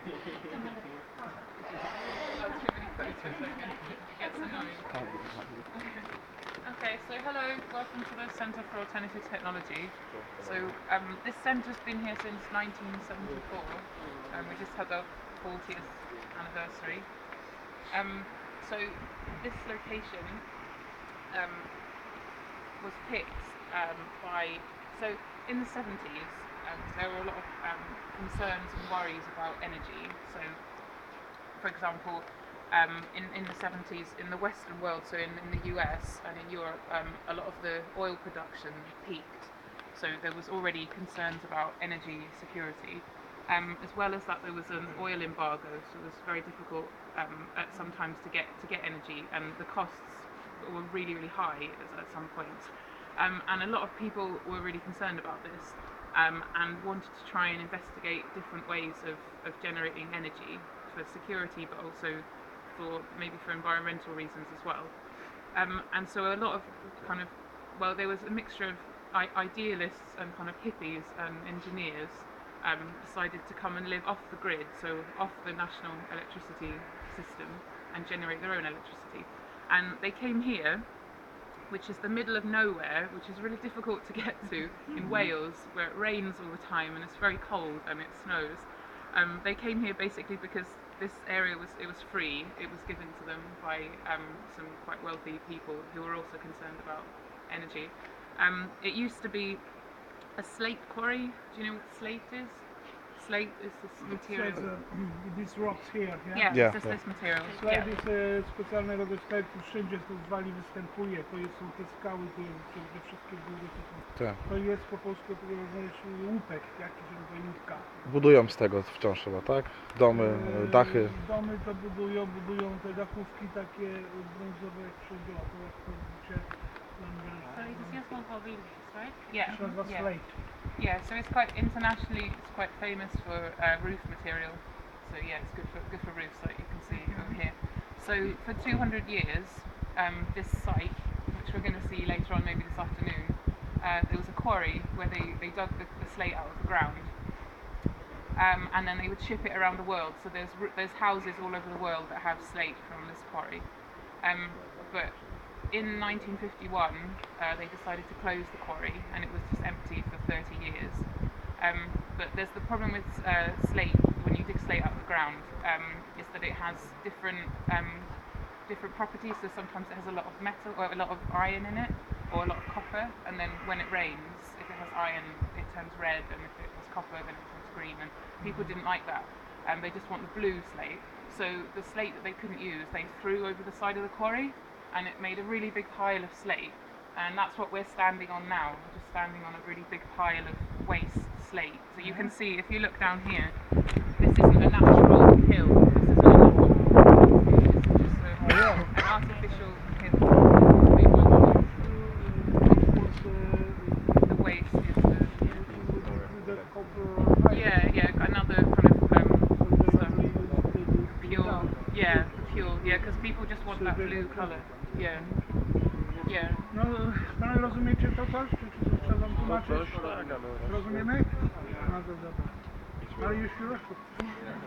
Okay, so hello, welcome to the Centre for Alternative Technology. So this centre's been here since 1974. We just had our 40th anniversary. So this location was picked by, so in the 70s there were a lot of concerns and worries about energy. So for example, in the 70s in the Western world, so in the US and in Europe, a lot of the oil production peaked. So there was already concerns about energy security. As well as that, there was an oil embargo, so it was very difficult at sometimes to get energy, and the costs were really, really high at some points. And a lot of people were really concerned about this and wanted to try and investigate different ways of generating energy for security, but also for maybe for environmental reasons as well. And so a lot of kind of, well, there was a mixture of idealists and kind of hippies and engineers decided to come and live off the grid, so off the national electricity system, and generate their own electricity. And they came here, which is the middle of nowhere, which is really difficult to get to in Wales, where it rains all the time and it's very cold and it snows. They came here basically because this area was free. It was given to them by some quite wealthy people who were also concerned about energy. It used to be a slate quarry. Do you know what slate is? Slate is this material. These rocks here, yeah? Yeah, Just yeah. this material. Slate jest specjalny rodzaj slajdu, wszędzie to w Walii występuje. To są te skały, te wszystkie góry. Tak. To jest po polsku łupek, jakiś rodzaj łupka. Budują z tego wciąż chyba, tak? Domy, dachy. Domy to budują te dachówki takie brązowe jak wszędzie, to jak to widzicie. So it's just one for buildings, right? Yeah. To się nazywa Yeah. slate. Yeah, so it's quite internationally, it's quite famous for roof material. So yeah, it's good for roofs, like you can see over here. So for 200 years, this site, which we're going to see later on, maybe this afternoon, there was a quarry where they dug the slate out of the ground, and then they would ship it around the world. So there's houses all over the world that have slate from this quarry, but in 1951, they decided to close the quarry, and it was just empty for 30 years. But there's the problem with slate, when you dig slate out of the ground, is that it has different properties. So sometimes it has a lot of metal, or a lot of iron in it, or a lot of copper, and then when it rains, if it has iron, it turns red, and if it has copper, then it turns green, and people didn't like that. They just want the blue slate. So the slate that they couldn't use, they threw over the side of the quarry, and it made a really big pile of slate, and that's what we're standing on now. We're just standing on a really big pile of waste slate. So you can see, if you look down here, this isn't a natural hill, this isn't a natural hill, this is just an artificial hill. The waste is another kind of pure, because people just want that blue colour. Yeah. No, panowie rozumiecie to coś? Czy trzeba wam tłumaczyć? Rozumiemy? No to dobra. Are you sure?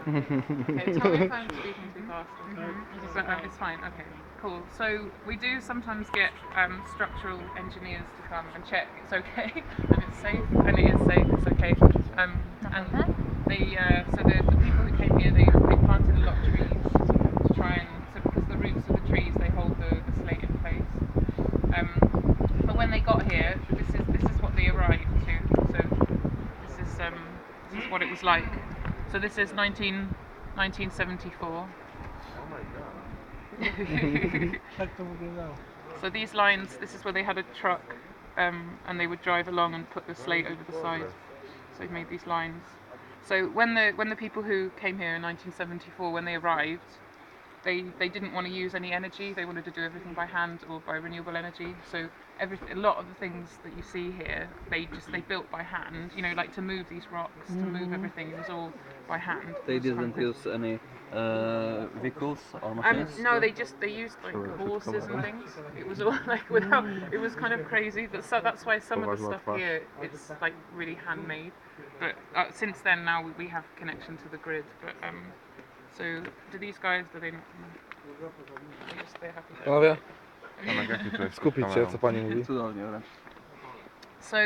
Okay, tell me if I'm speaking too fast. But, it's fine, okay, cool. So we do sometimes get structural engineers to come and check it's okay and it's safe, and it is safe, it's okay. And they, so the people who came here, they planted a lot of trees to try and, so because the roots of the trees, they hold the slate in place. But when they got here, this is what they arrived to. So this is what it was like. So this is 1974. Tak to wyglądało. So these lines, this is where they had a truck, and they would drive along and put the slate over the side. So they've made these lines. So when the people who came here in 1974, when they arrived, they didn't want to use any energy. They wanted to do everything by hand or by renewable energy. So a lot of the things that you see here, they built by hand. You know, like to move these rocks, to move everything, it was all by hand. They didn't use any vehicles or machines? No, they used like horses and things. It was all like it was kind of crazy. But so that's why some of the stuff here, it's like really handmade. but since then now we have connection to the grid. But so do these guys? Do they not? They're happy. Panowie, Tomek, jaki czujesz? skupić się, co pani mówi. Cudownie wręcz. So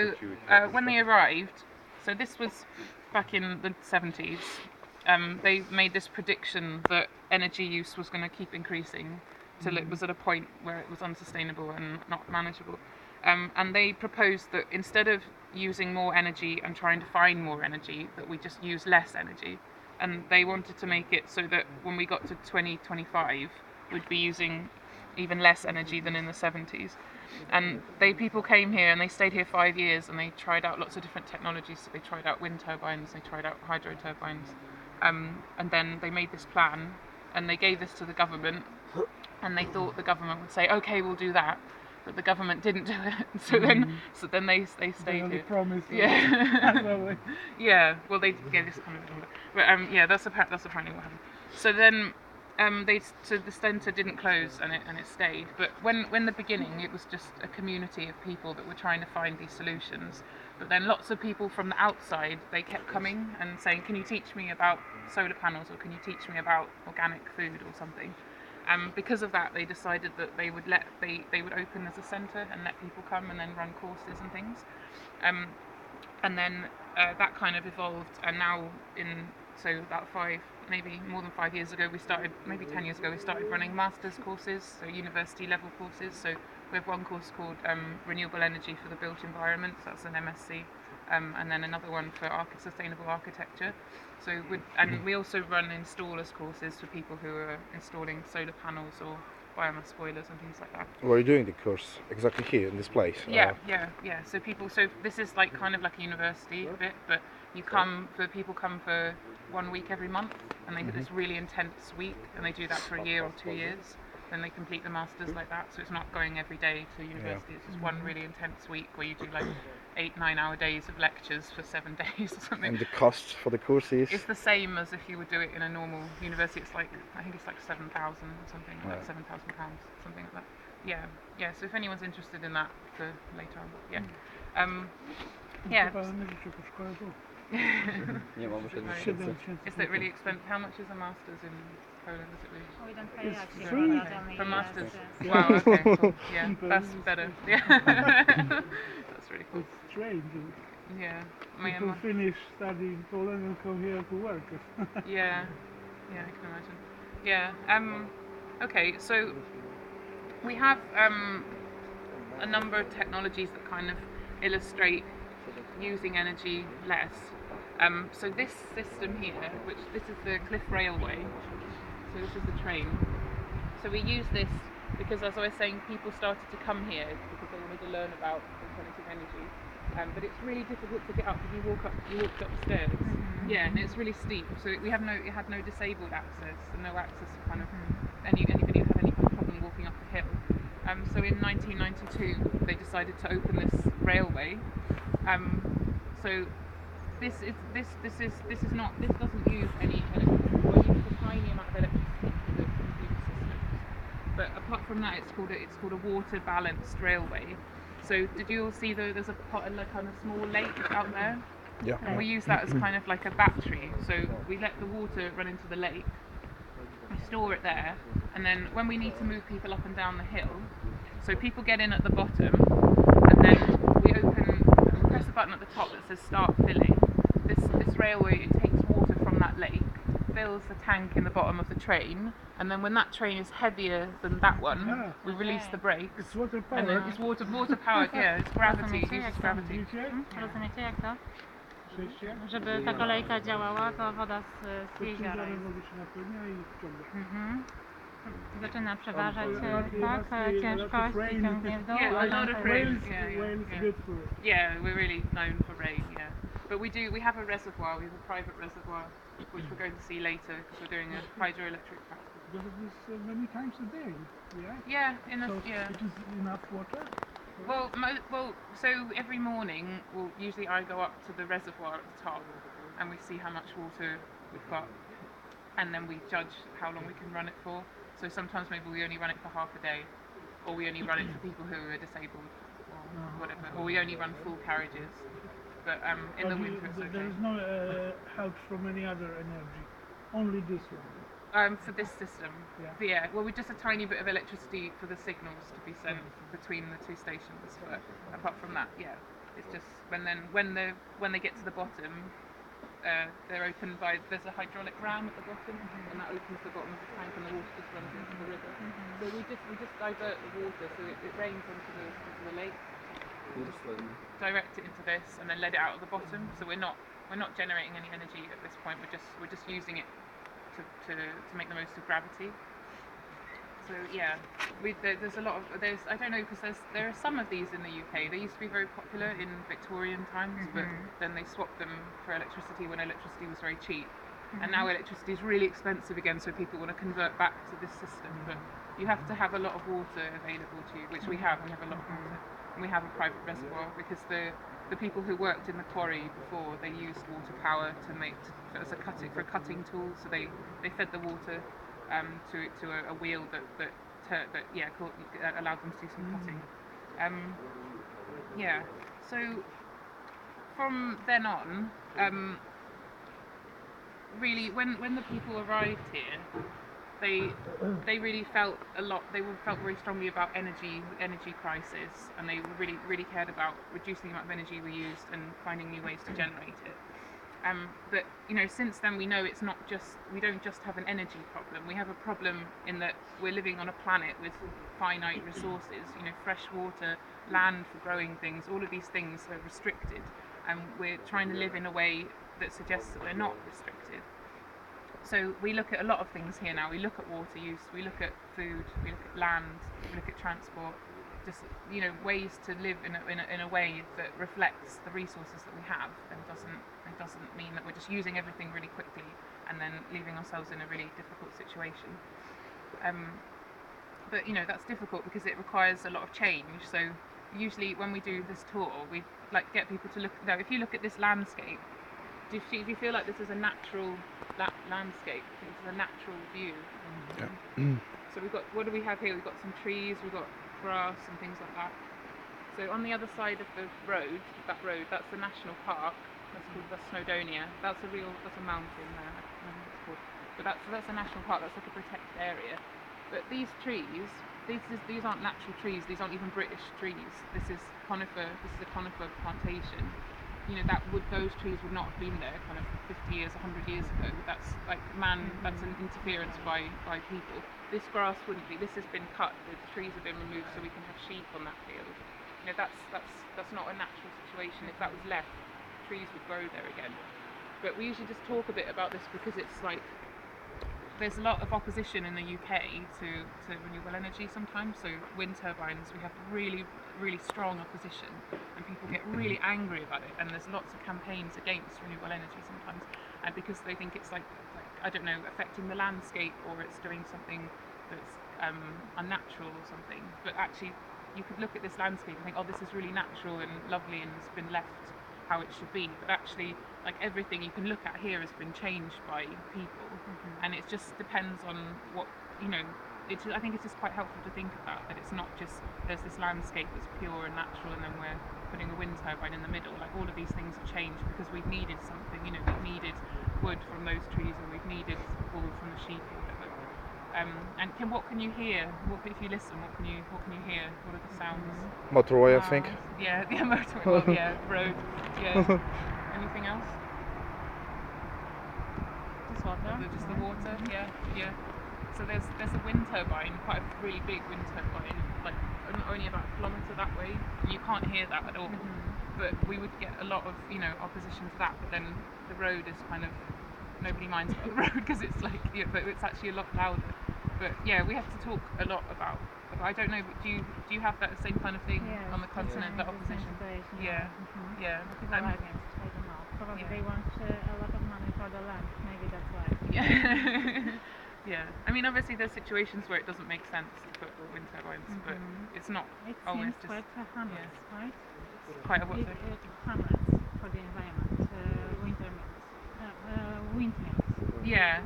when they arrived, so this was back in the 70s. They made this prediction that energy use was going to keep increasing till it was at a point where it was unsustainable and not manageable. And they proposed that instead of using more energy and trying to find more energy, that we just use less energy. And they wanted to make it so that when we got to 2025, we'd be using even less energy than in the 70s. And people came here and they stayed here 5 years and they tried out lots of different technologies. So they tried out wind turbines, they tried out hydro turbines, and then they made this plan and they gave this to the government, and they thought the government would say, okay, we'll do that, but the government didn't do it. So then they stayed here. Promised. Yeah. Yeah. Well, they gave this kind of, but yeah, that's apparently what happened. So then the centre didn't close and it stayed. But when the beginning, it was just a community of people that were trying to find these solutions. But then lots of people from the outside, they kept coming and saying, can you teach me about solar panels, or can you teach me about organic food or something? Because of that, they decided that they would open as a centre and let people come and then run courses and things. And then that kind of evolved, and now about maybe more than 5 years ago, maybe 10 years ago, we started running master's courses, so university level courses. So we have one course called Renewable Energy for the Built Environment, so that's an MSc, and then another one for sustainable architecture. So we also run installers courses for people who are installing solar panels or biomass boilers and things like that. Were you doing the course exactly here in this place? Yeah. So this is like kind of like a university bit, but people come for 1 week every month, and they do this really intense week, and they do that for a year or 2 years. Then they complete the masters like that. So it's not going every day to university. It's just one really intense week where you do like 8-9 hour days of lectures for 7 days or something. And the cost for the course is? It's the same as if you would do it in a normal university. It's like, I think it's like 7,000 or something, like £7,000, something like that. Yeah. So if anyone's interested in that for later on, yeah. Yeah. Nie mam żadnych Right. wiedzy. Is it really expensive? How much is a master's in Poland? Is it really? We don't pay It's actually free. for that only, For masters? yes. Wow, okay, cool. Yeah, In that's Poland. better. Yeah. That's really cool. It's strange. Yeah. People finish studying in Poland and come here to work. Yeah, I can imagine. Yeah. Okay, so we have a number of technologies that kind of illustrate using energy less. So this system here, this is the Cliff Railway. So this is the train. So we use this because, as I was saying, people started to come here because they wanted to learn about alternative energy. But it's really difficult to get up because you walk upstairs. Yeah, and it's really steep. So it had no disabled access and no access to kind of anybody who had any kind of problem walking up the hill. So in 1992 they decided to open this railway. So this doesn't use any electricity. Well, it uses a tiny amount of electricity for the computer systems. But apart from that, it's called a water balanced railway. So did you all see there's a kind of small lake out there? Yeah. And we use that as kind of like a battery. So we let the water run into the lake, we store it there, and then when we need to move people up and down the hill, so people get in at the bottom, and then we press the button at the top that says start filling. This railway, it takes water from that lake, fills the tank in the bottom of the train, and then when that train is heavier than that one, we release the brakes. It's water And then powered. it's water powered, yeah, it's gravity, it uses gravity. Widzicie? Rozumiecie jak to? Słyszycie? Żeby ta kolejka działała, to woda z jeziora Ciężarem jest. wody się napełnia i wciąga. Zaczyna przeważać Lucky ciężkość i ciągnie w dół. Yeah, a a lot potem- of rain. Wales, Yeah, Wales yeah. good for it. Yeah, we're really known for rain, yeah. But we have a reservoir, we have a private reservoir, which we're going to see later because we're doing a hydroelectric practice. Does this many times a day, yeah? Yeah, So yeah. it is enough water? Well, so every morning, usually I go up to the reservoir at the top, and we see how much water we've got, and then we judge how long we can run it for. So sometimes maybe we only run it for half a day, or we only run it for people who are disabled, or whatever, or we only run full carriages. but in the winter it's There okay. is no help from any other energy, only this one. For this system, Yeah. well, just a tiny bit of electricity for the signals to be sent between the two stations. But apart from that, yeah, it's just when they get to the bottom, they're opened by there's a hydraulic ram at the bottom, and that opens the bottom of the tank, and the water just runs into the river. So we just divert the water so it rains onto the lake, direct it into this, and then let it out of the bottom. So we're not generating any energy at this point. We're just using it to make the most of gravity. So yeah, there's a lot of I don't know, because there are some of these in the UK. They used to be very popular in Victorian times, but then they swapped them for electricity when electricity was very cheap. And now electricity is really expensive again, so people want to convert back to this system. But you have to have a lot of water available to you, which we have. We have a lot of water, and we have a private reservoir because the people who worked in the quarry before, they used water power as a cutting tool. So they fed the water to a wheel that allowed them to do some cutting. So from then on, really, when the people arrived here, they really felt a lot. They felt very strongly about energy crisis, and they really cared about reducing the amount of energy we used and finding new ways to generate it. But since then we know we don't just have an energy problem. We have a problem in that we're living on a planet with finite resources. Fresh water, land for growing things. All of these things are restricted, and we're trying to live in a way that suggests that they're not restricted. So we look at a lot of things here now. We look at water use, we look at food, we look at land, we look at transport. Just ways to live in a way that reflects the resources that we have, and doesn't mean that we're just using everything really quickly and then leaving ourselves in a really difficult situation. But that's difficult because it requires a lot of change. So usually when we do this tour, we get people to look. Now, if you look at this landscape, do you feel like this is a natural landscape? This is a natural view. Yeah. So what do we have here? We've got some trees, we've got grass and things like that. So on the other side of the road, that's the national park. That's called the Snowdonia. That's a mountain there. I don't know what it's called. But that's a national park. That's like a protected area. But these trees, these aren't natural trees. These aren't even British trees. This is conifer. This is a conifer plantation. Those trees would not have been there kind of 50 years, 100 years ago. That's like that's an interference by people. This grass wouldn't be. This has been cut. The trees have been removed so we can have sheep on that field. That's not a natural situation. If that was left, trees would grow there again. But we usually just talk a bit about this because it's like there's a lot of opposition in the UK to renewable energy sometimes. So wind turbines, we have really, really strong opposition, and people get really angry about it. And there's lots of campaigns against renewable energy sometimes, and because they think it's like I don't know, affecting the landscape, or it's doing something that's unnatural or something. But actually, you could look at this landscape and think, oh, this is really natural and lovely, and it's been left how it should be. But actually, like everything you can look at here has been changed by people, and it just depends on what I think it's just quite helpful to think about that it's not just there's this landscape that's pure and natural, and then we're putting a wind turbine in the middle. Like all of these things have changed because we've needed something. We've needed wood from those trees, or we've needed wool from the sheep, or whatever. And what can you hear? If you listen, what can you hear? What are the sounds? Motorway, I think. Yeah, motorway. Well, yeah, road. Yeah. Anything else? Just water. Just the water. Yeah. So there's a wind turbine, quite a really big wind turbine, like only about a kilometre that way. You can't hear that at all. But we would get a lot of opposition to that. But then the road is kind of nobody minds about the road because it's like but it's actually a lot louder. But yeah, we have to talk a lot about. I don't know. But do you have that same kind of thing on the continent? That opposition. Yeah. People are against. I don't know. Probably they want a lot of money for the land. Maybe that's why. Yeah. Yeah. I mean, obviously there's situations where it doesn't make sense to put wind turbines, but it's not It always seems just quite harmless, right? quite a what's it? Harmless for the environment. Windmills. Yeah.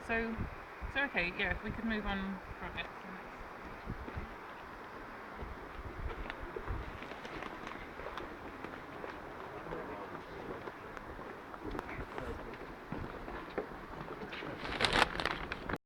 So okay. Yeah. If we could move on from it.